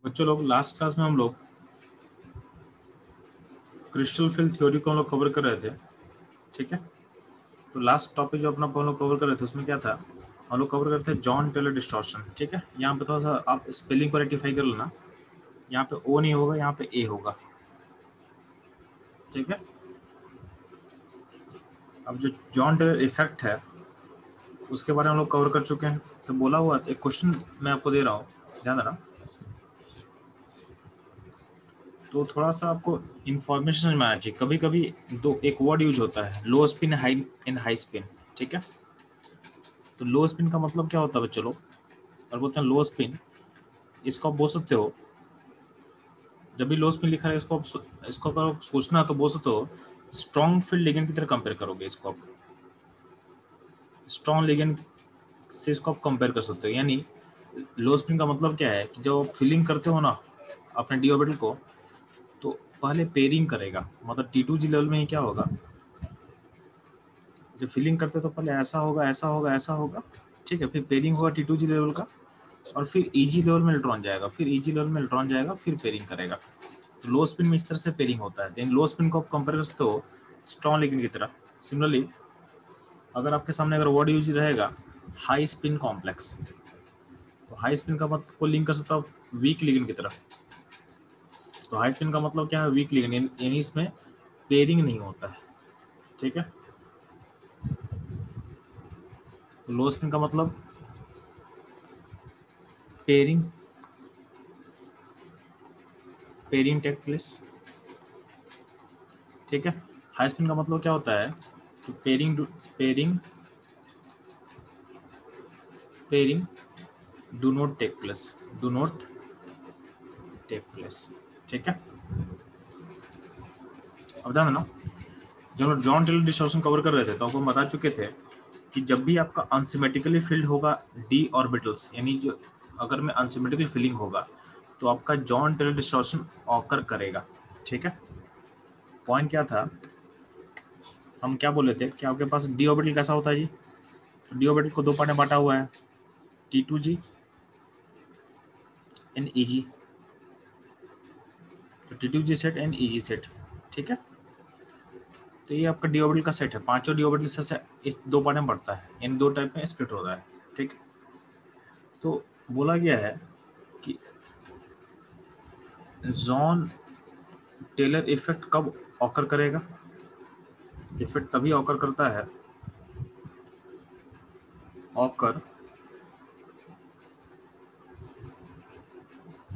बच्चों लोग last class में हम लोग क्रिस्टल फील्ड थ्योरी को हम लोग कवर कर रहे थे। ठीक है, तो लास्ट टॉपिक जो अपना हम लोग कवर कर रहे थे उसमें क्या था, हम लोग कवर करते थे जॉन टेलर डिस्टॉर्शन। ठीक है, यहाँ पे थोड़ा सा आप स्पेलिंग को रेक्टिफाई कर लेना, यहाँ पे ओ नहीं होगा, यहाँ पे ए होगा। ठीक है, अब जो जॉन टेलर इफेक्ट है उसके बारे में हम लोग कवर कर चुके हैं। तो बोला हुआ एक क्वेश्चन मैं आपको दे रहा हूँ, ध्यान देना। तो थोड़ा सा आपको इन्फॉर्मेशन समझ में आना चाहिए। कभी कभी एक वर्ड यूज होता है, लो स्पिन हाई स्पिन। ठीक है, तो लो स्पिन का मतलब क्या होता है बच्चों लोग, और बोलते हैं लो स्पिन, इसको आप बोल सकते हो, जब भी लो स्पिन लिखा है इसको अगर आप सोचना तो बोल सकते हो स्ट्रॉन्ग फील्ड लिगेंड की तरह कंपेयर करोगे इसको आप, स्ट्रॉन्ग लिगेंड से इसको आप कंपेयर कर सकते हो। यानी लो स्पिन का मतलब क्या है कि जब आप फीलिंग करते हो ना अपने डी ऑर्बिटल को, तो पहले पेयरिंग करेगा, मतलब T2G लेवल में ही क्या होगा, जब फीलिंग करते हो तो पहले ऐसा होगा ऐसा होगा ऐसा होगा। ठीक है, फिर पेयरिंग होगा T2G लेवल का, और फिर EG लेवल में इलेक्ट्रॉन जाएगा, फिर EG लेवल में इलेक्ट्रॉन जाएगा, फिर पेयरिंग करेगा। तो लो स्पिन में इस तरह से पेयरिंग होता है। देन लो स्पिन को आप कंपेयर कर सकते हो स्ट्रॉन्ग लिगेंड की तरह। सिमिलरली अगर आपके सामने अगर वर्ड यूज रहेगा हाई स्पिन कॉम्प्लेक्स, तो हाई स्पिन का मतलब को लिंक कर सकते हो आप वीक लिगेंड की तरह। तो हाई स्पिन का मतलब क्या है, वीक लिगेंड, यानी इसमें पेयरिंग नहीं होता है। ठीक है, तो लो स्पिन का मतलब पेयरिंग पेयरिंग टेक प्लेस। ठीक है, हाई स्पिन का मतलब क्या होता है कि pairing pairing do not take place, do not take place. ठीक है, अब ध्यान देना, जब हम जॉन टेलर डिस्टॉर्शन कवर कर रहे थे तो आपको बता चुके थे कि जब भी आपका अनसिमेट्रिकली फील्ड होगा डी ऑर्बिटल्स, यानी जो अगर में अनसिमेट्रिकल फीलिंग होगा तो आपका जॉन टेलर डिस्टॉर्शन ऑकर करेगा। ठीक है, पॉइंट क्या था, हम क्या बोले थे कि आपके पास डी ऑर्बिटल कैसा होता है जी, तो डी ऑर्बिटल को दो पार्ट में बांटा हुआ है, T2G एंड EG। तो T2G set and EG set. ठीक है, तो ये आपका डी ऑर्बिटल का सेट है, पांचों डी ऑर्बिटल से इस दो पार्ट में बढ़ता है, इन दो टाइप में स्प्लिट होता है। ठीक, तो बोला गया है कि जॉन टेलर इफेक्ट कब ऑकर करेगा, इफेक्ट तभी ऑकर करता है, occur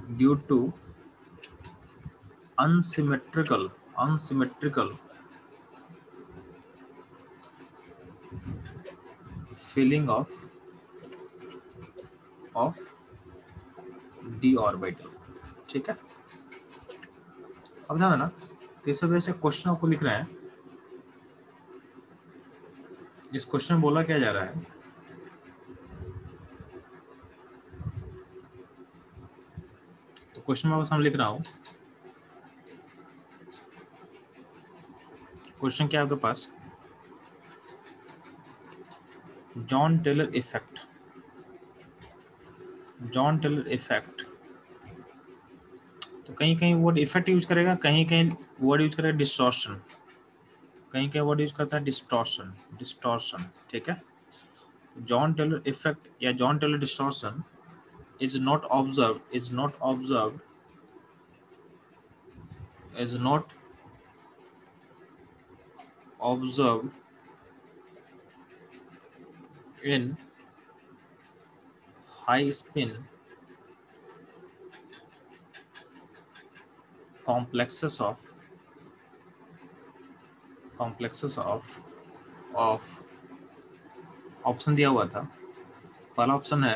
due to unsymmetrical filling of d orbital. ठीक है, अब ध्यान देना, तो इस वजह से क्वेश्चन आपको लिख रहे हैं, इस क्वेश्चन में बोला क्या जा रहा है, तो क्वेश्चन में बस हम लिख रहा हूं, क्वेश्चन क्या है आपके पास, Jahn Teller effect, Jahn Teller effect, तो कहीं कहीं वर्ड इफेक्ट यूज करेगा, कहीं कहीं वर्ड यूज करेगा डिस्टॉर्शन, कहीं कहीं वर्ड यूज करता है डिस्टॉर्शन। ठीक है, जॉन टेलर इफेक्ट या Jahn Teller distortion is not observed in high spin complexes of option दिया हुआ था। पहला ऑप्शन है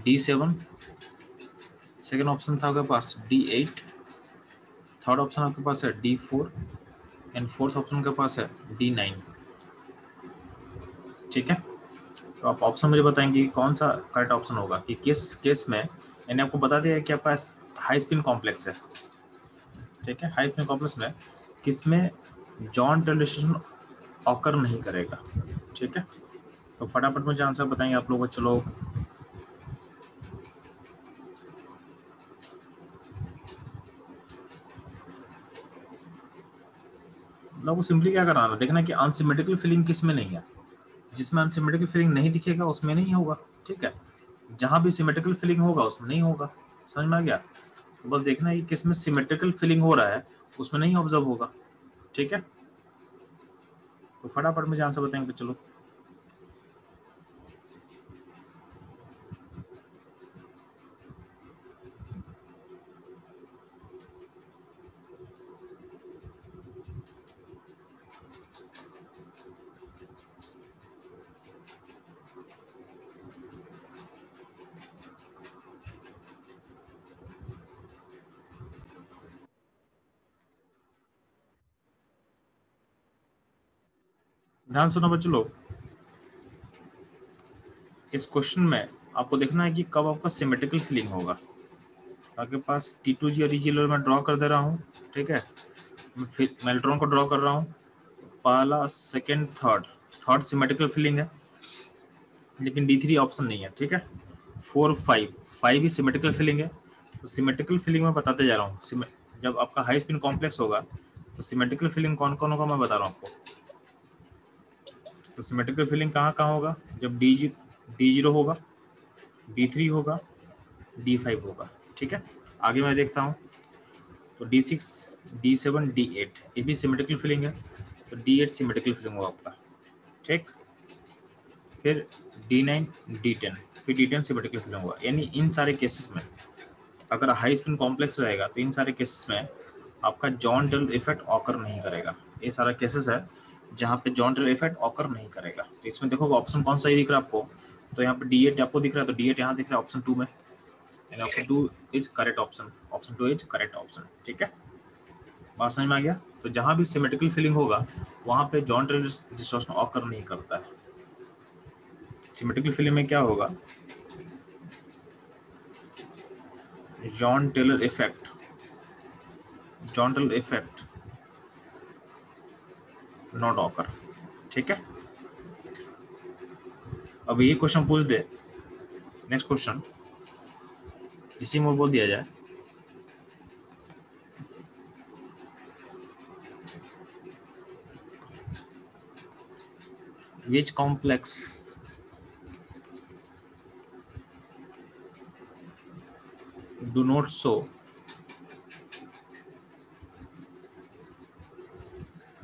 D7, सेकेंड ऑप्शन था आपके पास D8, थर्ड ऑप्शन आपके पास है D4 एंड फोर्थ ऑप्शन के पास है D9। ठीक है, तो आप ऑप्शन मुझे बताएंगे कि कौन सा करेक्ट ऑप्शन होगा, कि किस केस में, मैंने आपको बता दिया कि आपके पास हाई स्पिन कॉम्प्लेक्स है। ठीक है, हाई स्पिन कॉम्प्लेक्स में किसमें जॉन टेलर डिस्टॉर्शन ऑकर नहीं करेगा। ठीक है, तो फटाफट मुझे आंसर बताएंगे आप लोग। चलो लोगों को सिंपली क्या कराना, देखना कि अनसिमेट्रिकल फीलिंग किस में नहीं है, जिसमें अनसिमेट्रिकल फीलिंग नहीं दिखेगा उसमें नहीं होगा, ठीक है, जहां भी सिमेट्रिकल फीलिंग होगा उसमें नहीं होगा। समझ में आ गया? तो बस देखना है कि किस में सिमेट्रिकल फीलिंग हो रहा है उसमें नहीं ऑब्जर्व होगा, ठीक है। तो फटाफट मुझे आंसर बताएंगे, चलो। ध्यान सुनो बच्चों लोग, इस क्वेश्चन में आपको देखना है कि कब आपका सिमेट्रिकल फीलिंग होगा। आपके पास T2G और EG लेवल में ड्रॉ कर दे रहा हूँ, ठीक है, फिर मैं इलेक्ट्रॉन को ड्रॉ कर रहा हूँ, पहला सेकंड थर्ड सिमेट्रिकल फीलिंग है, लेकिन D3 ऑप्शन नहीं है, ठीक है। 4 5 भी सिमेट्रिकल फीलिंग है। तो सिमेट्रिकल फीलिंग में बताते जा रहा हूँ, जब आपका हाई स्पिन कॉम्प्लेक्स होगा तो सिमेट्रिकल फीलिंग कौन कौन होगा मैं बता रहा हूँ आपको। तो सिमेट्रिकल फीलिंग कहाँ कहाँ होगा, जब D0 होगा, D3 होगा, D5 होगा, ठीक है। आगे मैं देखता हूँ, तो D6 D7 D8 ये भी सिमेट्रिकल फीलिंग है, तो D8 सिमेट्रिकल फीलिंग होगा आपका, ठीक। फिर D9 D10 फिर D10 सिमेट्रिकल फीलिंग होगा। यानी इन सारे केसेस में अगर हाई स्पिन कॉम्प्लेक्स रहेगा तो इन सारे केसेस में आपका जॉन टेलर इफेक्ट ऑकर नहीं करेगा। ये सारा केसेस है जहाँ पे जॉन टेलर इफेक्ट ऑकर नहीं करेगा। तो इसमें देखो ऑप्शन कौन सा ही दिख रहा है आपको, तो यहाँ पे D8 आपको दिख रहा है, तो D8 यहाँ दिख रहा है ऑप्शन 2 में, यानी option 2 is correct option, option 2 is correct option, ठीक है। बात समझ में आ गया? तो जहाँ भी सिमेट्रिकल फीलिंग होगा वहाँ पे जॉन टेलर डिस्टॉर्शन ऑकर नहीं करता है। सिमेट्रिकल फीलिंग में क्या होगा, Jahn Teller effect not occur, ठीक है। अब ये क्वेश्चन पूछ दे, नेक्स्ट क्वेश्चन इसी में बोल दिया जाए, which complex do not show,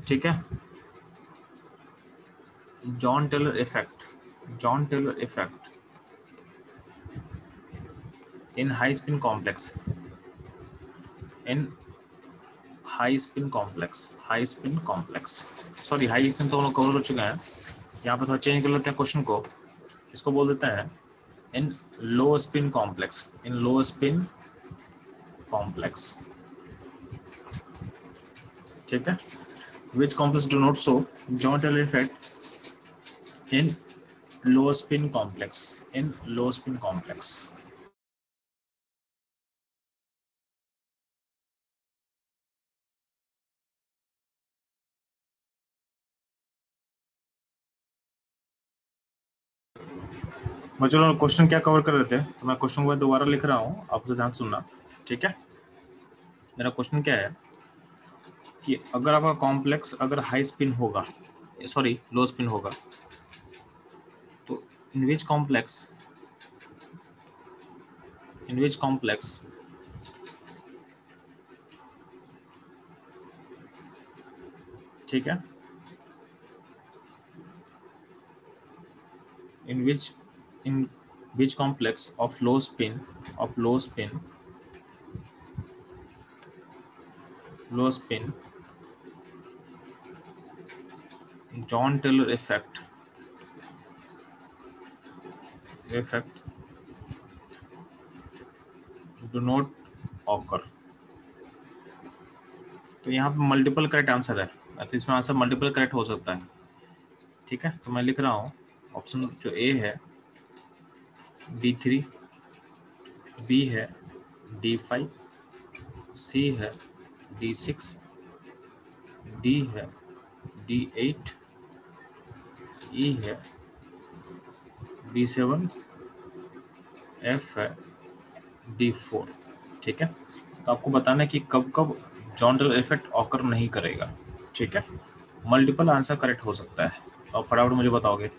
ठीक है, Jahn Teller effect in high spin complex, sorry high spin तो हम लोग कवर कर चुके हैं, यहाँ पे थोड़ा चेंज कर लेते हैं क्वेश्चन को, इसको बोल देते हैं इन लो स्पिन कॉम्प्लेक्स, ठीक है, which complex do not show John Taylor effect in low spin complex, चलो क्वेश्चन क्या कवर कर रहे थे, तो मैं क्वेश्चन को दोबारा लिख रहा हूँ, आप उसे ध्यान सुनना, ठीक है। मेरा क्वेश्चन क्या है कि अगर आपका कॉम्प्लेक्स अगर हाई स्पिन होगा, सॉरी लो स्पिन होगा, तो इन विच कॉम्प्लेक्स ठीक है, in which complex of low spin John Taylor effect do not occur। तो यहाँ पे मल्टीपल करेक्ट आंसर है, तो इसमें आंसर मल्टीपल करेक्ट हो सकता है, ठीक है। तो मैं लिख रहा हूँ ऑप्शन जो ए है D3, बी है D5, सी है D6, डी है D8, ई है D7, एफ है D4, ठीक है। तो आपको बताना है कि कब कब जॉन टेलर इफेक्ट ऑकर नहीं करेगा, ठीक है। मल्टीपल आंसर करेक्ट हो सकता है, और फटाफट मुझे बताओगे।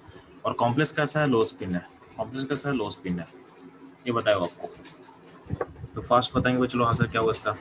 और कॉम्प्लेक्स कैसा है, लो स्पिन है। कॉम्प्लेक्स कैसा है, लो स्पिन है, ये बताएगा आपको। तो फास्ट बताएंगे भाई, चलो आंसर क्या होगा इसका।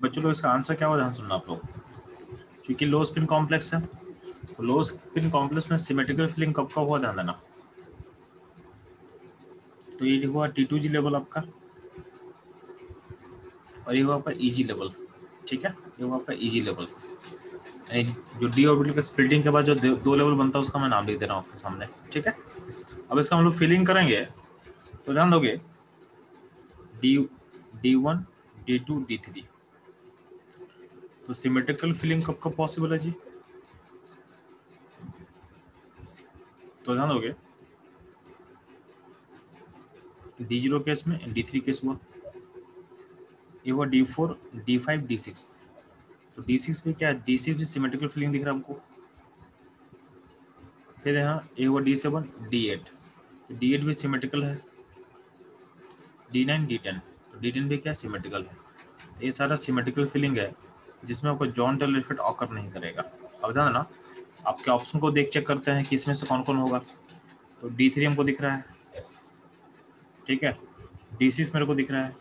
बच्चों लोग इसका आंसर क्या होगा, ध्यान सुनना आप लोग। क्योंकि लो स्पिन कॉम्प्लेक्स है, तो लो स्पिन कॉम्प्लेक्स में सिमेट्रिकल फिलिंग कब का हुआ, ध्यान देना। तो ये हुआ T2G लेवल आपका, और ये हुआ आपका EG लेवल। ठीक है, ये हुआ आपका EG लेवल। यानी जो डी ऑर्बिटल का स्प्लिटिंग के बाद जो दो लेवल बनता है उसका मैं नाम लिख दे रहा हूँ आपके सामने। ठीक है, अब इसका हम लोग फिलिंग करेंगे, तो ध्यान दोगे D1 D2 D3। तो सिमेट्रिकल फिलिंग कब कब पॉसिबल है जी, तो ध्यान दोगे D0 केस में, D3 केस हुआ, ये हुआ D4 D5 D6। तो D6 में क्या है, D6 भी सिमेट्रिकल फिलिंग दिख रहा है हमको। फिर यहाँ ये हुआ D7 D8, D8 भी सिमेट्रिकल है। D9 D10, तो D10 भी क्या सिमेट्रिकल है। ये सारा सिमेट्रिकल फिलिंग है, जिसमें आपको जॉन टेलर इफेक्ट ऑकर नहीं करेगा। अब ध्यान ना, आपके ऑप्शन को देख चेक करते हैं कि इसमें से कौन कौन होगा। तो D3 हमको दिख रहा है, ठीक है, D6 मेरे को दिख रहा है,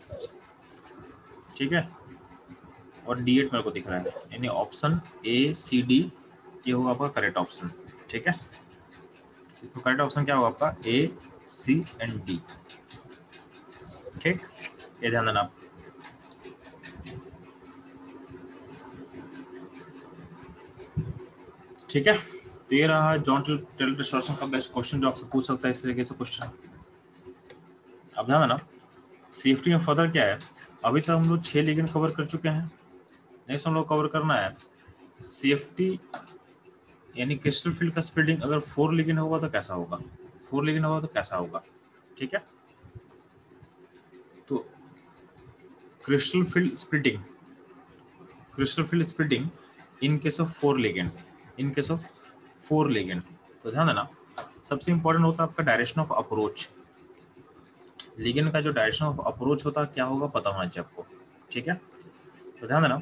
ठीक है, और D8 मेरे को दिख रहा है। यानी ऑप्शन A C D ये होगा आपका करेक्ट ऑप्शन। ठीक है, इसमें करेक्ट ऑप्शन क्या होगा आपका, A C and D। ठीक, ये ध्यान देना आप। ठीक है, तो ये रहा जॉन टेलर डिस्टॉर्शन का बेस्ट क्वेश्चन जो आपसे पूछ सकता है इस तरीके से क्वेश्चन। अब ध्यान देना, सेफ्टी में फर्दर क्या है। अभी तक हम लोग 6 लिगेंड कवर कर चुके हैं, नेक्स्ट हम लोग कवर करना है सेफ्टी, यानी क्रिस्टल फील्ड का स्प्लिटिंग अगर 4 लिगेंड होगा तो कैसा होगा, 4 लिगेंड होगा तो कैसा होगा। ठीक है, तो crystal field splitting, crystal field splitting in case of 4 ligand, in case of 4 ligand. तो ध्यान देना, सबसे इंपॉर्टेंट होता है आपका डायरेक्शन ऑफ अप्रोच। लिगेंड का जो डायरेक्शन ऑफ अप्रोच होता है क्या होगा पता होना चाहिए आपको। ठीक है, तो ध्यान देना,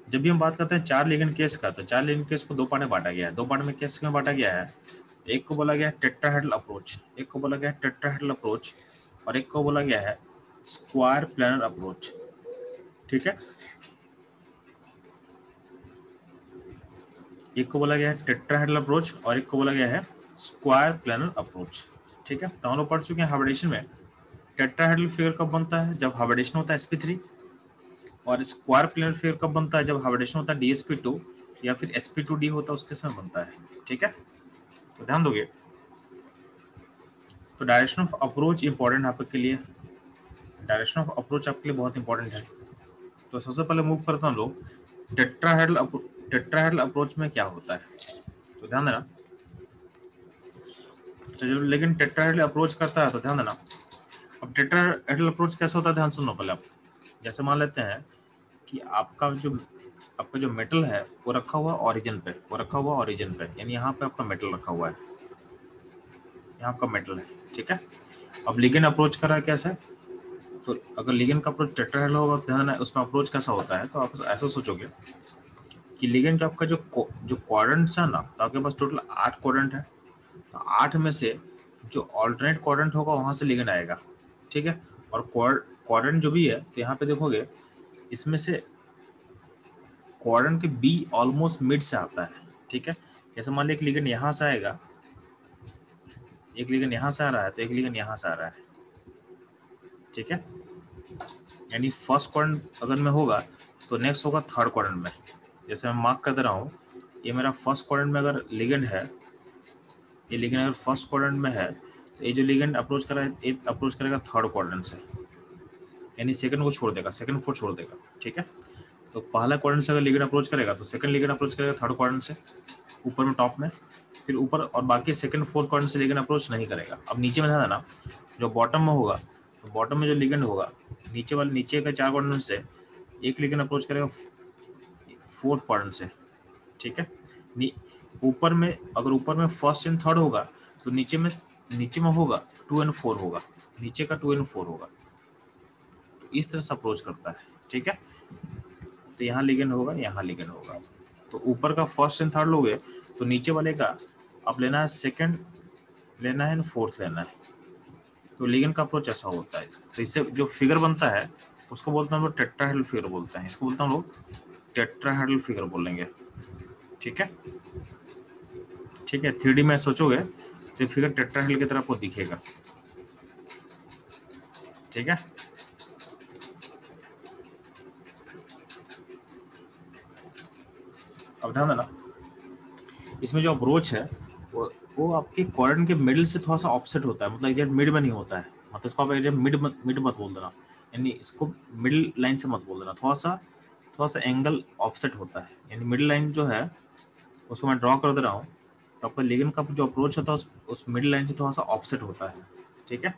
जब भी हम बात करते हैं 4 लिगेंड केस का, तो 4 लिगेंड केस को 2 पार्ट में बांटा गया है। 2 पार्ट में केस में बांटा गया है, एक को बोला गया है टेट्राहेड्रल अप्रोच, एक को बोला गया है टेट्राहेड्रल अप्रोच, और एक को बोला गया है स्क्वायर प्लानर अप्रोच। ठीक है, एक को बोला गया है टेट्राहेड्रल अप्रोच और एक को बोला गया है स्क्वायर प्लानर अप्रोच। ठीक है, तो हम लोग पढ़ चुके हैं हाइब्रिडेशन में टेट्राहेड्रल फिगर कब बनता है, जब हाइब्रिडेशन होता है sp3, और स्क्वायर प्लानर फिगर कब बनता है, जब हाइब्रिडेशन होता है dsp2 या फिर sp2d होता है उसके समय बनता है। ठीक है, तो ध्यान दोगे, तो डायरेक्शन ऑफ अप्रोच इंपॉर्टेंट आपके लिए, डायरेक्शन ऑफ अप्रोच आपके लिए बहुत इंपॉर्टेंट है। तो सबसे पहले मूव करता हूँ लोग टेट्राहेड्रल अप्रोच में क्या होता है। तो ध्यान देना, तो जब लेकिन टेट्राहेड्रल अप्रोच करता है तो ध्यान देना, अब टेट्राहेड्रल अप्रोच कैसे होता है ध्यान सुनो पहले आप। जैसे मान लेते हैं कि आपका जो मेटल है वो रखा हुआ ओरिजिन पे, वो रखा हुआ ओरिजिन पे, यानी यहाँ पे आपका मेटल रखा हुआ है, यहाँ आपका मेटल है। ठीक है, अब लिगेंड अप्रोच कर रहा है कैसे, तो अगर लिगेंड का अप्रोच टेट्राहेड्रल होगा तो ध्यान देना उसका अप्रोच कैसा होता है। तो आप ऐसा सोचोगे कि लिगेंड जो आपका जो क्वाड्रेंट्स है ना, तो आपके पास टोटल 8 क्वाड्रेंट है, तो 8 में से जो ऑल्टरनेट क्वाड्रेंट होगा वहां से लिगेंड आएगा। ठीक है, और क्वाड्रेंट जो भी है, तो यहाँ पे देखोगे इसमें से क्वाड्रेंट के बी ऑलमोस्ट मिड से आता है। ठीक है, जैसे मान लिया एक लिगेंड यहाँ से आएगा, एक लिगेंड यहाँ से आ रहा है, तो एक लिगेंड यहाँ से आ रहा है। ठीक है, यानी फर्स्ट क्वाड्रेंट अगर में होगा तो नेक्स्ट होगा थर्ड क्वाड्रेंट में। जैसे मैं मार्क कर दे रहा हूँ, ये मेरा फर्स्ट क्वाड्रेंट में अगर लिगेंड है, ये लिगेंड अगर फर्स्ट क्वाड्रेंट में है, तो ये जो लिगेंड अप्रोच कर रहा है ये अप्रोच करेगा थर्ड क्वाड्रेंट से, यानी सेकंड को छोड़ देगा, सेकंड फोर्थ छोड़ देगा। ठीक है, तो पहला क्वाड्रेंट से अगर लिगेंड अप्रोच करेगा तो सेकंड लिगेंड अप्रोच करेगा थर्ड क्वाड्रेंट से ऊपर में टॉप में, फिर ऊपर, और बाकी सेकंड फोर्थ क्वाड्रेंट से लिगेंड अप्रोच नहीं करेगा। अब नीचे में ध्यान देना, जो बॉटम में होगा, तो बॉटम में जो लिगेंड होगा नीचे वाले, नीचे का 4 क्वाड्रेंट से एक लिगेंड अप्रोच करेगा फोर्थ क्वाड्रेंट से, ठीक है। ऊपर में, अगर ऊपर में फर्स्ट एंड थर्ड होगा तो नीचे में होगा 2 एंड 4 होगा, नीचे का 2 एंड 4 होगा। तो इस तरह से अप्रोच करता है, ठीक है। तो यहाँ लिगेंड होगा, यहाँ लिगेंड होगा। तो ऊपर का फर्स्ट एंड थर्ड लोगे तो नीचे वाले का आप लेना है सेकंड लेना है, फोर्थ लेना है। तो लिगेंड का अप्रोच ऐसा होता है। तो इससे जो फिगर बनता है उसको बोलते हैं हम लोग टेट्राहेड्रल फिगर बोलते हैं, इसको बोलते हैं हम लोग टेट्राहेड्रल फिगर बोलेंगे, ठीक है। ठीक है, 3D में सोचोगे तो फिगर टेट्राहेड्रल की तरह आपको दिखेगा, ठीक है। अब ध्यान देना, इसमें जो अप्रोच है वो आपके क्वाड्रेंट के मिडिल से थोड़ा सा ऑफसेट होता है, मतलब एग्जैक्ट मिड में नहीं होता है। मतलब इसको आप एग्जैक्ट मिड मत बोल देना, यानी इसको मिडिल लाइन से मत बोल देना, थोड़ा सा एंगल ऑफसेट होता है। यानी मिडिल लाइन जो है उसको मैं ड्रॉ कर दे रहा हूँ, तो आपका लिगेंड का जो अप्रोच होता है उस मिडिल लाइन से थोड़ा सा ऑफसेट होता है, ठीक है।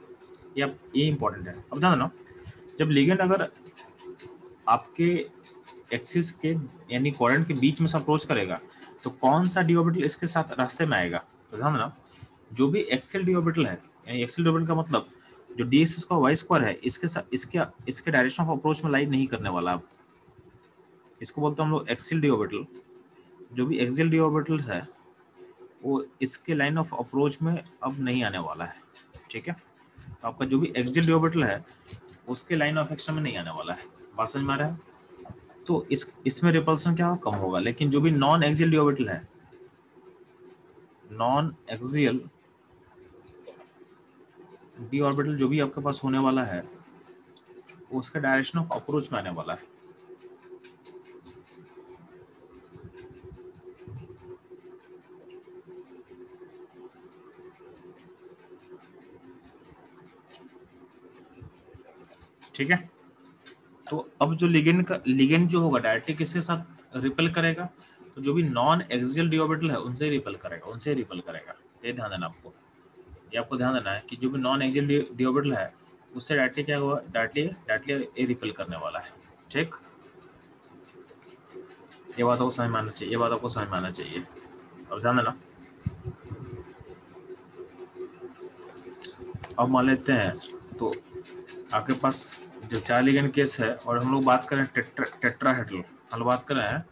ये इंपॉर्टेंट है। अब ध्यान देना, जब लिगेंड अगर आपके एक्सिस के यानी क्वाड्रेंट के बीच में से अप्रोच करेगा तो कौन सा डी ऑर्बिटल इसके साथ रास्ते में आएगा। तो ध्यान देना, जो भी एक्सियल डी ऑर्बिटल है, यानी एक्सियल डी ऑर्बिटल का मतलब जो d x square y square है, इसके साथ इसके डायरेक्शन ऑफ अप्रोच में लाइन नहीं करने वाला। अब इसको बोलते हैं हम लोग एक्सियल डी ऑर्बिटल। जो भी एक्सियल डी ऑर्बिटल है वो इसके लाइन ऑफ अप्रोच में अब नहीं आने वाला है, ठीक है। तो आपका जो भी एक्सियल डी ऑर्बिटल है उसके लाइन ऑफ एक्शन में नहीं आने वाला है। बात समझ में आ रहा है। तो इसमें रिपल्सन क्या कम होगा, लेकिन जो भी नॉन एक्सियल डी ऑर्बिटल है, नॉन एक्सियल डी ऑर्बिटल जो भी आपके पास होने वाला है उसका डायरेक्शन ऑफ अप्रोच में आने वाला है। ठीक है। तो अब जो लिगेंड जो होगा डायरेक्टली किसके साथ रिपेल करेगा, तो जो भी नॉन एक्सियल डी ऑर्बिटल है उनसे रिपेल करेगा। ये ध्यान देना आपको, ये आपको ध्यान देना है कि जो भी नॉन एक्सियल डी ऑर्बिटल है उससे डायरेक्टली क्या होगा, डायरेक्टली ये रिपेल करने वाला है, ठीक। ये बात आपको समझ में आना चाहिए, अब ध्यान देना। अब मान लेते हैं तो आपके पास जो 4 लिगेंड केस है और हम लोग बात करें टेट्राहेड्रल, हम लोग बात कर रहे हैं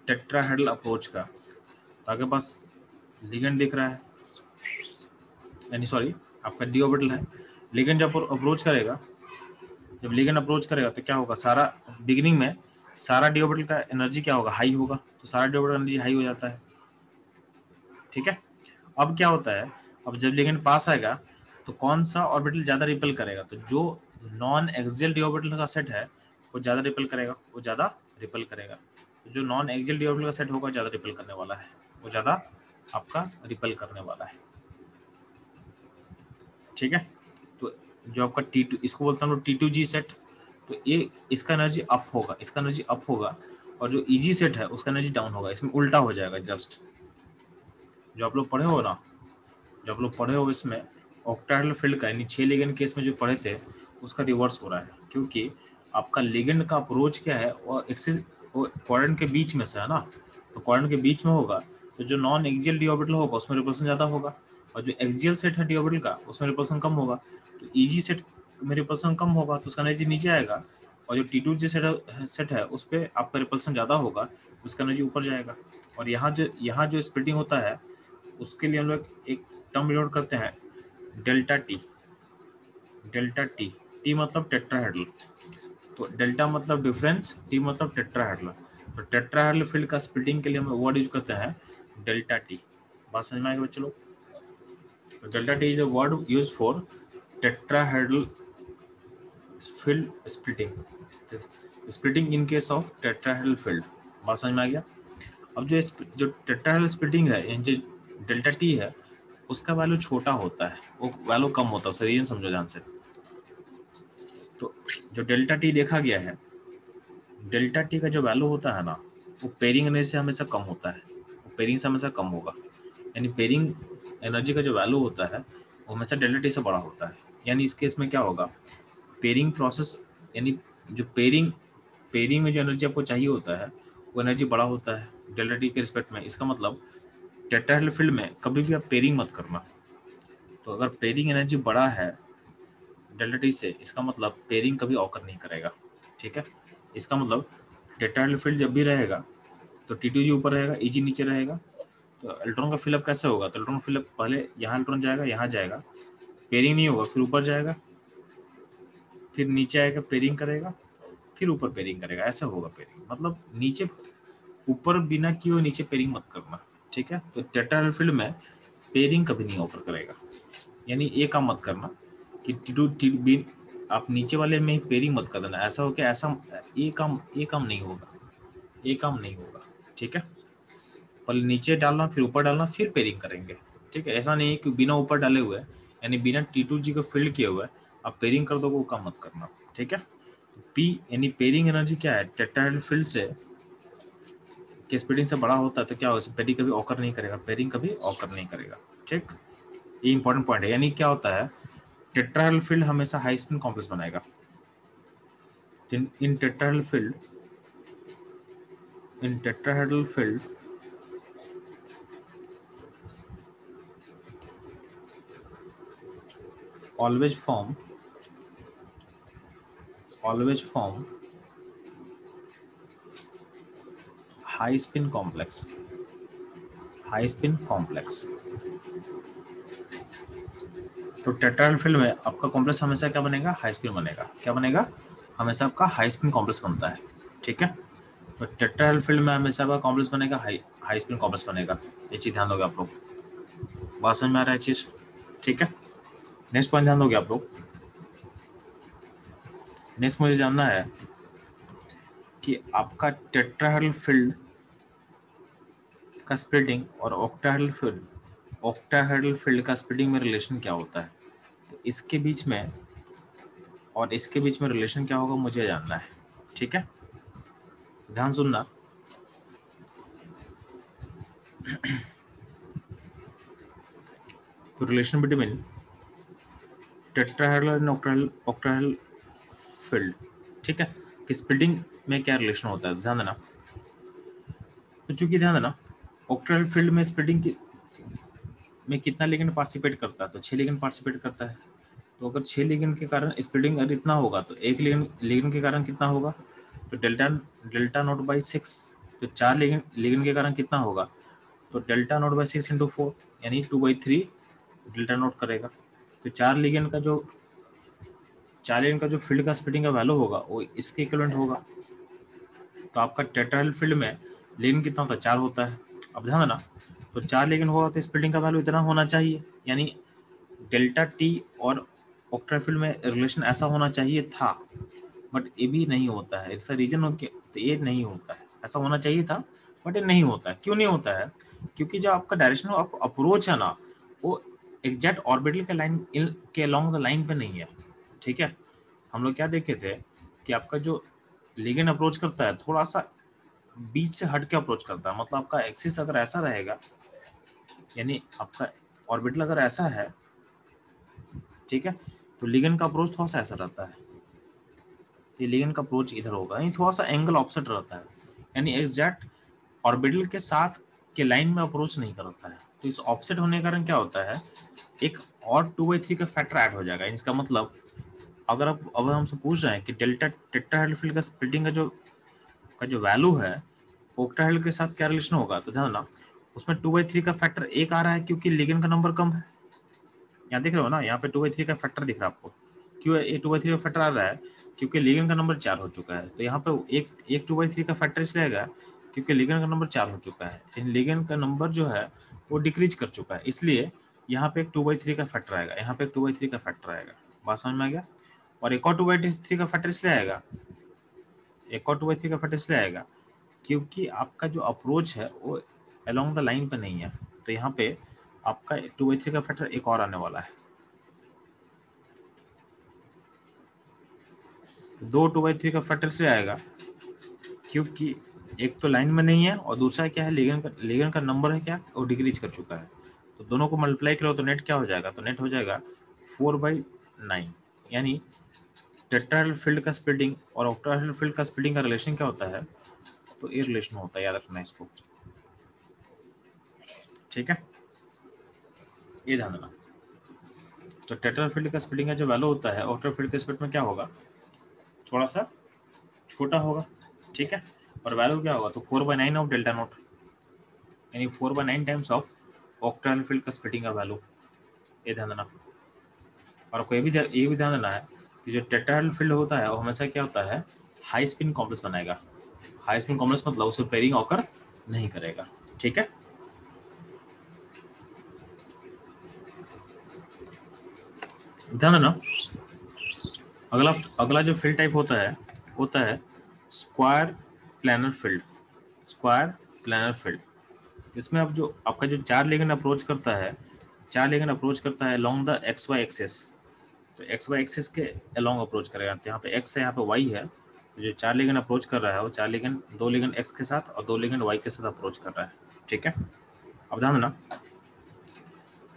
टेट्राहेड्रल अप्रोच का। तो आपके पास लिगेंड दिख रहा है, यानी सॉरी आपका डी ऑर्बिटल है। लिगेंड जब अप्रोच करेगा, जब लिगेंड अप्रोच करेगा तो क्या होगा, सारा बिगिनिंग में सारा डी ऑर्बिटल का एनर्जी क्या होगा, हाई होगा। तो सारा डी ऑर्बिटल एनर्जी हाई हो जाता है, ठीक है। अब क्या होता है, अब जब लिगेंड पास आएगा तो कौन सा ऑर्बिटल ज़्यादा रिपेल करेगा, तो जो नॉन एक्सियल डी ऑर्बिटल का सेट है वो ज़्यादा रिपेल करेगा। तो जो नॉन एक्सियल डी ऑर्बिटल का सेट होगा ज़्यादा रिपेल करने वाला है, वो ज़्यादा आपका रिपेल करने वाला है, ठीक है। तो जो आपका T2, इसको बोलते हैं हम लोग T2G सेट, तो ये इसका एनर्जी अप होगा, और जो EG सेट है उसका एनर्जी डाउन होगा। इसमें उल्टा हो जाएगा जस्ट, जो आप लोग पढ़े हो इसमें ऑक्टाहेड्रल फील्ड का, यानी 6 लिगेंड केस में जो पढ़े थे उसका रिवर्स हो रहा है, क्योंकि आपका लिगेंड का अप्रोच क्या है वो एक्सिस क्वाड्रेंट के बीच में से है ना। तो क्वाड्रेंट के बीच में होगा तो जो नॉन एक्सियल डी ऑर्बिटल होगा उसमें रिपल्सन ज़्यादा होगा, और जो एक्सियल सेट है डी ऑर्बिटल का उसमें रिपल्सन कम होगा। तो EG सेट में रिपल्सन कम होगा तो उसका एनर्जी नीचे आएगा, और जो T2G सेट है उस पर आपका रिपल्सन ज़्यादा होगा, उसका एनर्जी ऊपर जाएगा। और यहाँ जो स्प्लिटिंग होता है उसके लिए हम लोग एक टर्म डिनोट करते हैं डेल्टा टी। टी मतलब टेट्राहेड्रल, तो डेल्टा मतलब डिफरेंस, टी मतलब टेट्राहेड्रल। तो टेट्राहेड्रल फील्ड का स्प्लिटिंग के लिए हम वर्ड यूज करते हैं डेल्टा टी। बात समझ में आएगी बच्चे लोग। तो delta T is a word use for tetrahedral field splitting in case of tetrahedral field. बात समझ में आ गया। अब जो टेट्राहेड्रल स्प्लिटिंग है, जो डेल्टा टी है, उसका वैल्यू छोटा होता है, वो वैल्यू कम होता है, रीजन समझो ध्यान से। तो जो डेल्टा टी देखा गया है डेल्टा टी का जो वैल्यू होता है ना, वो पेयरिंग एनर्जी से हमेशा कम होता है, वो पेयरिंग से हमेशा कम होगा। यानी पेयरिंग एनर्जी का जो वैल्यू होता है वो हमेशा डेल्टा टी से बड़ा होता है। यानी इस केस में क्या होगा, पेयरिंग प्रोसेस, यानी जो पेयरिंग पेयरिंग में जो एनर्जी आपको चाहिए होता है वो एनर्जी बड़ा होता है डेल्टा टी के रिस्पेक्ट में। इसका मतलब टेट्राहेड्रल फील्ड में कभी भी आप पेयरिंग मत करना। तो अगर पेयरिंग एनर्जी बड़ा है डेल्टा टी से, इसका मतलब पेयरिंग कभी ऑकर नहीं करेगा। ठीक है, इसका मतलब टेट्राहेड्रल फील्ड जब भी रहेगा तो T2G ऊपर रहेगा, Eg नीचे रहेगा। तो इलेक्ट्रॉन का फिलअप कैसे होगा, तो इलेक्ट्रॉन फिलअप पहले यहाँ इलेक्ट्रॉन जाएगा, यहाँ जाएगा, पेयरिंग नहीं होगा, फिर ऊपर जाएगा, फिर नीचे आएगा, पेयरिंग करेगा, फिर ऊपर पेयरिंग करेगा, ऐसा होगा पेयरिंग। मतलब नीचे ऊपर बिना किए हुए नीचे पेयरिंग मत करना। ठीक है, तो टेट्राहेड्रल फील्ड में पेयरिंग कभी नहीं ऑकर करेगा। यानी ये काम मत करना कि T2 आप नीचे वाले में ही पेयरिंग मत कर देना, ऐसा हो कि ऐसा ये काम नहीं होगा, ये काम नहीं होगा। ठीक है, पहले नीचे डालना, फिर ऊपर डालना, फिर पेयरिंग करेंगे। ठीक है, ऐसा नहीं है कि बिना ऊपर डाले हुए यानी बिना T2G को फील्ड किए हुए आप पेयरिंग कर दोगे, वो काम मत करना। ठीक है, पी यानी पेयरिंग एनर्जी क्या है, टेट्राहेड्रल फील्ड से के स्प्लिटिंग से बड़ा होता है तो क्या होगा, पेयरिंग कभी ऑकर नहीं करेगा, पेयरिंग कभी ऑकर नहीं करेगा। ठीक, ये इंपॉर्टेंट पॉइंट है। यानी क्या होता है, टेट्राहेड्रल फील्ड हमेशा हाई स्पिन कॉम्प्लेक्स बनाएगा। इन tetrahedral field always form high spin complex, तो टेट्राहेड्रल फील्ड में आपका कॉम्प्लेक्स हमेशा क्या बनेगा, हाई स्पिन बनेगा। क्या बनेगा, हमेशा आपका हाई स्पिन कॉम्प्लेक्स बनता है। ठीक है, तो टेट्राहेड्रल फील्ड में हमेशा आपका कॉम्प्लेक्स बनेगा, हाई स्पिन कॉम्प्लेक्स बनेगा। ये चीज ध्यान दोगे आप लोग, बात समझ में आ रहा है चीज। ठीक है, नेक्स्ट पॉइंट ध्यान दोगे आप लोग। नेक्स्ट मुझे जानना है कि आपका टेट्राहेड्रल फील्ड का स्प्लिटिंग और ऑक्टाहेड्रल फील्ड का स्प्लिटिंग में रिलेशन क्या होता है। तो इसके बीच में और इसके बीच में रिलेशन क्या होगा मुझे जानना है। ठीक है, ध्यान सुनना। तो relation between tetrahedral and octahedral field, ठीक है, कि स्प्लिटिंग में क्या रिलेशन होता है, ध्यान देना। तो चूंकि ध्यान देना, ऑक्टाहेड्रल फील्ड में स्प्लिटिंग में कितना लिगेंड पार्टिसिपेट करता है, तो 6 लिगेंड पार्टिसिपेट करता है। तो अगर 6 लिगेंड के कारण स्प्लिटिंग अगर इतना होगा तो एक लिगेंड के कारण कितना होगा, तो डेल्टा नॉट बाई 6। तो 4 लिगेंड के कारण कितना होगा, तो डेल्टा नॉट बाई 6 इंटू 4 यानी 2/3 डेल्टा नॉट करेगा। तो 4 लिगेंड का जो फील्ड का स्प्लिटिंग का वैल्यू होगा वो इसके इक्विवेलेंट होगा। तो आपका टेट्राहेड्रल फील्ड में लिगेंड कितना होता है, 4 होता है। अब ध्यान देना, तो 4 लिगेंड होगा तो स्प्लिटिंग का वैल्यू इतना होना चाहिए, यानी डेल्टा टी और ऑक्टाहेड्रल फील्ड में रिलेशन ऐसा होना चाहिए था, बट ये भी नहीं होता है। इसका रीजन हो तो ये नहीं होता है, ऐसा होना चाहिए था बट ये नहीं होता है। क्यों नहीं होता है, क्योंकि जो आपका डायरेक्शन ऑफ अप्रोच है ना, वो एग्जैक्ट ऑर्बिटल के लाइन के अलोंग द लाइन पे नहीं है। ठीक है, हम लोग क्या देखे थे कि आपका जो लिगेंड अप्रोच करता है थोड़ा सा बीच से हट के अप्रोच करता है। मतलब आपका एक्सिस अगर ऐसा रहेगा, यानी आपका ऑर्बिटल अगर ऐसा है, ठीक है, तो लिगेंड का अप्रोच थोड़ा सा ऐसा रहता है। तो लिगेंड का अप्रोच इधर होगा, यानी थोड़ा सा एंगल ऑफसेट रहता है, यानी एग्जैक्ट ऑर्बिटल के साथ के लाइन में अप्रोच नहीं करता है। तो इस ऑफसेट होने के कारण क्या होता है, एक और 2/3 का फैक्टर ऐड हो जाएगा। इसका मतलब अगर हमसे पूछ रहे हैं कि डेल्टा टेट्राहेड्रल फील्ड का स्प्लिटिंग का जो वैल्यू है ऑक्टाहेड्रल के साथ क्या रिलेशन होगा, तो ध्यान ना, उसमें 2/3 का फैक्टर एक आ रहा है क्योंकि लिगेंड का नंबर कम है। यहाँ देख रहे हो ना, यहाँ पे 2/3 का फैक्टर दिख रहा है आपको। क्यों ये 2/3 का फैक्टर आ रहा है, क्योंकि लिगेंड का नंबर 4 हो चुका है। तो यहाँ पे एक 2/3 का फैक्टर इसलिए आएगा क्योंकि लिगेंड का नंबर 4 हो चुका है। इन लिगेंड का नंबर जो है वो डिक्रीज कर चुका है, इसलिए यहाँ पे एक 2/3 का फैक्टर आएगा, यहाँ पे एक 2/3 का फैक्टर आएगा। बात समझ में आ गया। और एक और 2/3 का फैक्टर इसलिए आएगा, एक और 2/3 का फैक्टर इसलिए आएगा क्योंकि आपका जो अप्रोच है वो अलोंग द लाइन पे नहीं है। तो यहाँ पे आपका 2/3 का फैक्टर एक और आने वाला है। तो 2 2/3 का फैक्टर से आएगा, क्योंकि एक तो लाइन में नहीं है और दूसरा क्या है, लिगेंड का नंबर है क्या, वो डिक्रीज कर चुका है। तो दोनों को मल्टीप्लाई करो तो नेट क्या हो जाएगा, तो नेट हो जाएगा 4/9। यानी टेट्राहेड्रल फील्ड का स्प्लिटिंग और ऑक्टाहेड्रल फील्ड का स्प्लिटिंग का रिलेशन क्या होता है, तो ये रिलेशन होता है, याद रखना इसको, ठीक है, ये ध्यान देना। तो टेट्राहेड्रल फील्ड का स्प्लिटिंग का जो वैल्यू होता है ऑक्टाहेड्रल फील्ड के स्प्लिट में क्या होगा, थोड़ा सा छोटा होगा, ठीक है, और वैल्यू क्या होगा, तो 4/9 ऑफ डेल्टा नोट, यानी 4/9 टाइम्स ऑफ ऑक्टाहेड्रल फील्ड का स्प्लिटिंग का वैल्यू, ये ध्यान देना। और आपको ये भी ध्यान देना है कि जो टेट्राहेड्रल फील्ड होता है वो हमेशा क्या होता है, हाई स्पिन कॉम्प्लेक्स बनाएगा। हाई स्पिन कॉम्प्लेक्स मतलब उसे पेयरिंग ऑकर नहीं करेगा, ठीक है। ध्यान देना। अगला अगला जो फील्ड टाइप होता है square planar field. Square planar field, इसमें अब जो आपका जो चार लिगेंड अप्रोच करता है, चार लिगेंड अप्रोच करता है along the x y axis, तो एक्स वाई एक्सिस के अलोंग अप्रोच करेगा। तो यहाँ पे एक्स है, यहाँ पे वाई है, तो जो चार लिगेंड अप्रोच कर रहा है वो चार लिगेंड, दो लिगेंड एक्स के साथ और दो लिगेंड वाई के साथ अप्रोच कर रहा है, ठीक है। अब ध्यान देना,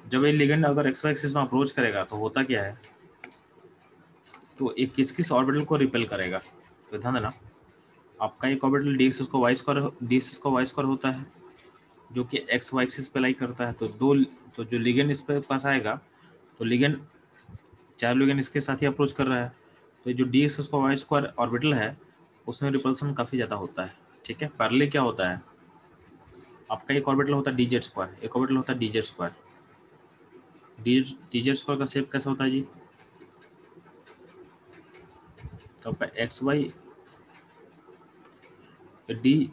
जब ये लिगेंड अगर एक्स वाई एक्सिस में अप्रोच करेगा तो होता क्या है, तो एक किस किस ऑर्बिटल को रिपेल करेगा, तो ध्यान देना। आपका एक ऑर्बिटल डी एक्स को वाई स्क्वायर होता है जो कि एक्स वाई एक्सिस पे लाई करता है। तो जो लिगेंड इस पे पास आएगा, तो लिगेंड चार लिगेंड इसके साथ ही अप्रोच कर रहा है, तो जो डी एक्स को वाई स्क्वायर ऑर्बिटल है उसमें रिपल्सन काफ़ी ज़्यादा होता है, ठीक है। पैरेलली क्या होता है, आपका एक ऑर्बिटल होता है डी जेड स्क्वायर, एक ऑर्बिटल होता है D z square. D z square का शेप कैसा होता है जी, तो आपका एक्स वाई डी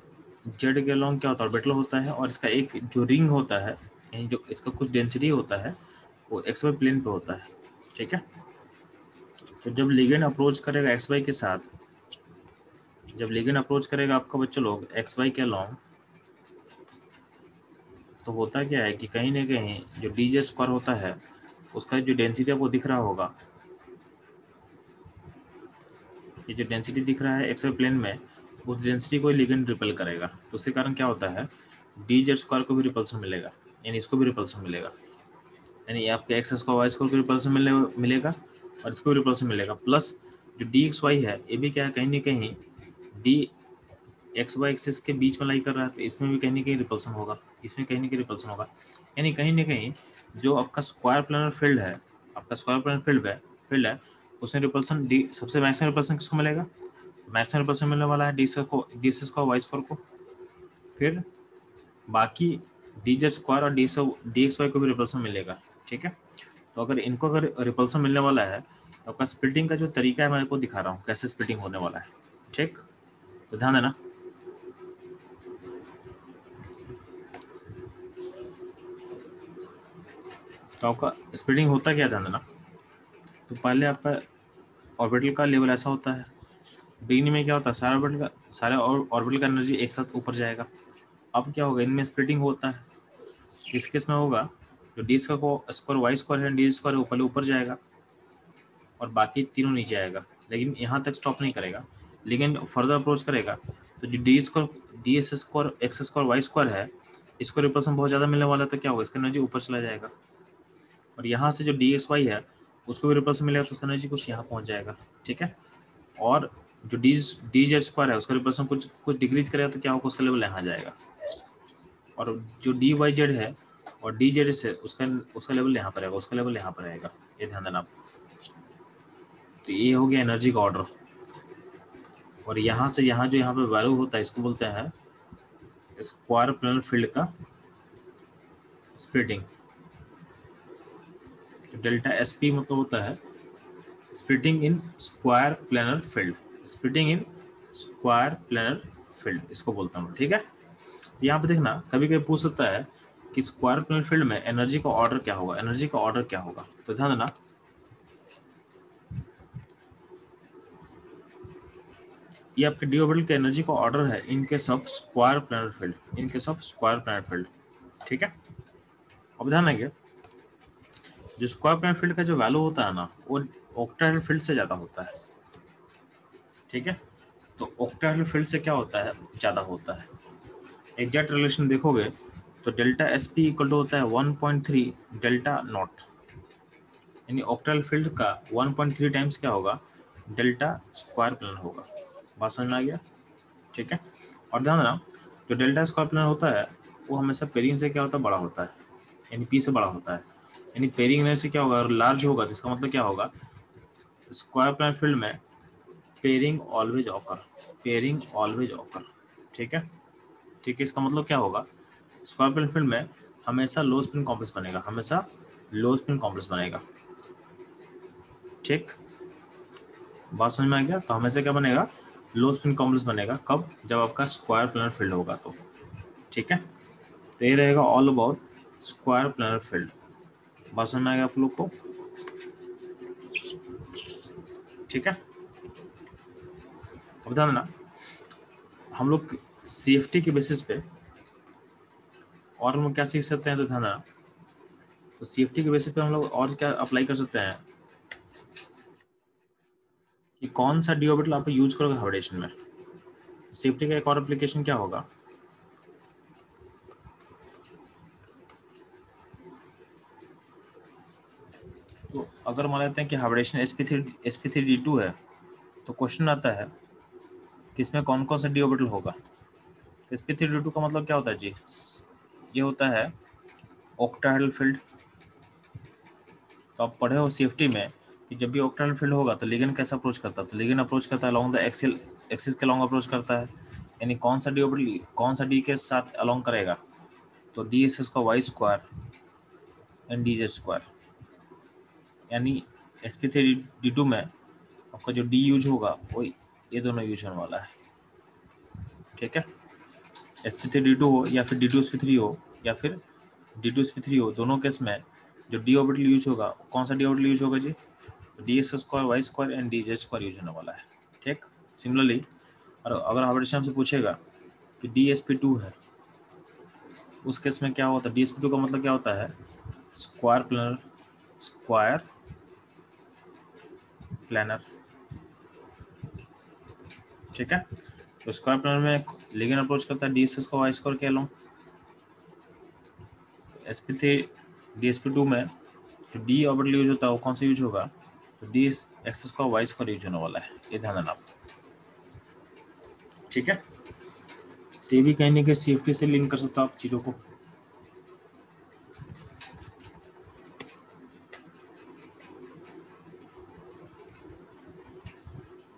जेड के अलॉन्ग क्या होता है, ऑर्बिटल होता है, और इसका एक जो रिंग होता है, यानी जो इसका कुछ डेंसिटी होता है वो एक्स वाई प्लेन पे होता है, ठीक है। तो जब लिगेंड अप्रोच करेगा एक्स वाई के साथ, जब लिगेंड अप्रोच करेगा आपका बच्चे लोग एक्स वाई के अलॉन्ग, तो होता क्या है कि कहीं ना कहीं जो डी जेड स्क्वायर होता है उसका जो डेंसिटी आपको दिख रहा होगा, ये जो डेंसिटी दिख रहा है एक्स वाई प्लेन में, उस डेंसिटी को लिगेंड रिपेल करेगा। तो उसके कारण क्या होता है, डी जेड स्क्वायर को भी रिपल्सन मिलेगा, यानी इसको भी रिपल्सन मिलेगा, यानी आपके एक्स स्क्वायर वाई स्क्वायर को रिपल्सन मिलेगा और इसको भी रिपल्सन मिलेगा। प्लस जो डी एक्स वाई है ये भी क्या है, कहीं ना कहीं डी एक्स वाई एक्सिस के बीच में लाई कर रहा है, तो इसमें भी कहीं ना कहीं रिपल्सन होगा, इसमें कहीं ना कहीं रिपल्सन होगा। यानी कहीं ना कहीं जो आपका स्क्वायर प्लानर फील्ड है, आपका स्क्वायर प्लानर फील्ड है उसमें रिपल्सन डी, सबसे मैक्सिमम रिपल्सन किसको मिलेगा, मैक्सिमम रिपल्सन मिलने वाला है डी एक्स को वाई स्क्वायर को। फिर बाकी डी जेड स्क्वायर और डी एक्स वाई को भी रिपल्सन मिलेगा, ठीक है। तो अगर रिपल्सन मिलने वाला है तो आपका स्प्लिटिंग का जो तरीका है मैं आपको दिखा रहा हूँ कैसे स्प्लिटिंग होने वाला है, ठीक। तो ध्यान देना, तो आपका स्प्लिटिंग होता क्या, ध्यान देना। तो पहले आपका ऑर्बिटल का लेवल ऐसा होता है, बिगिनिंग में क्या होता है, सारे ऑर्बिटल का एनर्जी एक साथ ऊपर जाएगा। अब क्या होगा, इनमें स्प्लिटिंग होता है, किस केस में होगा, जो डी स्क्वायर वाई स्क्वायर है डी स्क्वायर वो पहले ऊपर जाएगा और बाकी तीनों नीचे आएगा, लेकिन यहाँ तक स्टॉप नहीं करेगा, लेकिन फर्दर अप्रोच करेगा तो जो d S square x square y square है इसको रिपल्सन बहुत ज़्यादा मिलने वाला है, तो क्या होगा, इसका एनर्जी ऊपर चला जाएगा। और यहाँ से जो डी एक्स वाई है उसको भी रिपल्सन मिलेगा तो उसका एनर्जी कुछ यहाँ पहुँच जाएगा, ठीक है। और जो डी जेड स्क्वायर है उसका रिपल्सन कुछ डिक्रीज करेगा तो क्या होगा, उसका लेवल यहाँ जाएगा। और जो डी वाई जेड है और डी जेड से उसका लेवल यहाँ पर आएगा, उसका लेवल यहाँ पर आएगा, ये ध्यान देना आप। तो ये हो गया एनर्जी का ऑर्डर। और यहाँ से यहाँ पे वैल्यू होता है इसको बोलते हैं स्क्वायर प्लानर फील्ड का स्प्लिटिंग। डेल्टा एस पी मतलब होता है splitting in square planar field, splitting in square planar field इसको बोलता हूँ, ठीक है। यहाँ पे देखना कभी कभी पूछ सकता है कि स्क्वायर प्लानर फील्ड में एनर्जी का ऑर्डर क्या होगा, एनर्जी का ऑर्डर क्या होगा, तो ध्यान देना। ये आपके डी ऑर्बिटल के एनर्जी का ऑर्डर है in case of square planar field, in case of square planar field, ठीक है। अब ध्यान रखिए, जो स्क्वायर प्लानर फील्ड का जो वैल्यू होता है ना वो ऑक्टाहेड्रल फील्ड से ज़्यादा होता है, ठीक है। तो ऑक्टाहेड्रल फील्ड से क्या होता है, ज़्यादा होता है। एग्जैक्ट रिलेशन देखोगे तो delta s p equal to होता है 1.3 डेल्टा नॉट, यानी ऑक्टाहेड्रल फील्ड का 1.3 टाइम्स क्या होगा, डेल्टा स्क्वायर प्लेनर होगा। बात समझ में आ गया, ठीक है। और ध्यान देना, जो डेल्टा स्क्वायर प्लेनर होता है वो हमेशा पेरिंग से क्या होता है, बड़ा होता है, यानी पी से बड़ा होता है। यानी पेरिंग एनर्जी क्या होगा, अगर लार्ज होगा तो इसका मतलब क्या होगा, स्क्वायर प्लेनर फील्ड में pairing always occur, pairing always occur, ठीक है। ठीक है, इसका मतलब क्या होगा, स्क्वायर प्लेन फील्ड में हमेशा लो स्पिन कॉम्प्लेक्स बनेगा, हमेशा लो स्पिन कॉम्प्लेक्स बनेगा, ठीक। बात समझ में आ गया, तो हमेशा क्या बनेगा, लो स्पिन कॉम्प्लेक्स बनेगा, कब, जब आपका स्क्वायर प्लेनर फील्ड होगा तो, ठीक है। तो ये रहेगा all about square planar field. बात समझ में आएगा आप लोग को, ठीक है। अब ध्यान देना, हम लोग CFT के बेसिस पे और हम लोग क्या सीख सकते हैं, तो ध्यान देना, तो CFT के बेसिस पे हम लोग और क्या अप्लाई कर सकते हैं कि कौन सा डी ऑर्बिटल आप यूज करोगे हाइब्रिडेशन में। CFT का एक और एप्लीकेशन क्या होगा, तो अगर मान लेते हैं कि हाइब्रिडेशन sp3d2 है, तो क्वेश्चन आता है कि इसमें कौन कौन सा डी ऑर्बिटल होगा। sp3d2 का मतलब क्या होता है जी, ये होता है ऑक्टाहेड्रल फील्ड। तो आप पढ़े हो CFT में कि जब भी ऑक्टाहेड्रल फील्ड होगा तो लिगेंड कैसा अप्रोच करता है, तो लिगेंड अप्रोच करता है अलोंग द एक्सियल एक्सिस के अलोंग अप्रोच करता है। यानी कौन सा डी ऑर्बिटल कौन सा डी के साथ अलोंग करेगा, तो डी एस का y square and d z square. यानी sp3d2 में आपका जो डी यूज होगा वो ये दोनों यूज होने वाला है, ठीक है। sp3d2 हो या फिर d2sp3 हो या फिर d2sp3 हो, दोनों केस में जो डी ऑर्बिटल यूज होगा, कौन सा डी ऑर्बिटल यूज होगा जी, d S square y square and d z square use होने वाला है, ठीक। सिमिलरली, और अगर हाइब्रिडेशन से पूछेगा कि DSP2 है, उस केस में क्या होता है, DSP2 का मतलब क्या होता है, स्क्वायर प्लेनर, स्क्वायर प्लेनर, ठीक है। तो स्क्वायर प्लेनर में लिगेंड अप्रोच करता है DSS को वाई स्क्वायर के अलोंग, sp3 DSP2 में जो डी ऑर्बिटल यूज होता है वो कौन सा यूज होगा, तो डी एक्सेस का वाई स्क्वायर यूज होने वाला है, ये ध्यान देना आप, ठीक है। तो ये भी कहीं ना कहीं CFT से लिंक कर सकते हो आप चीज़ों को।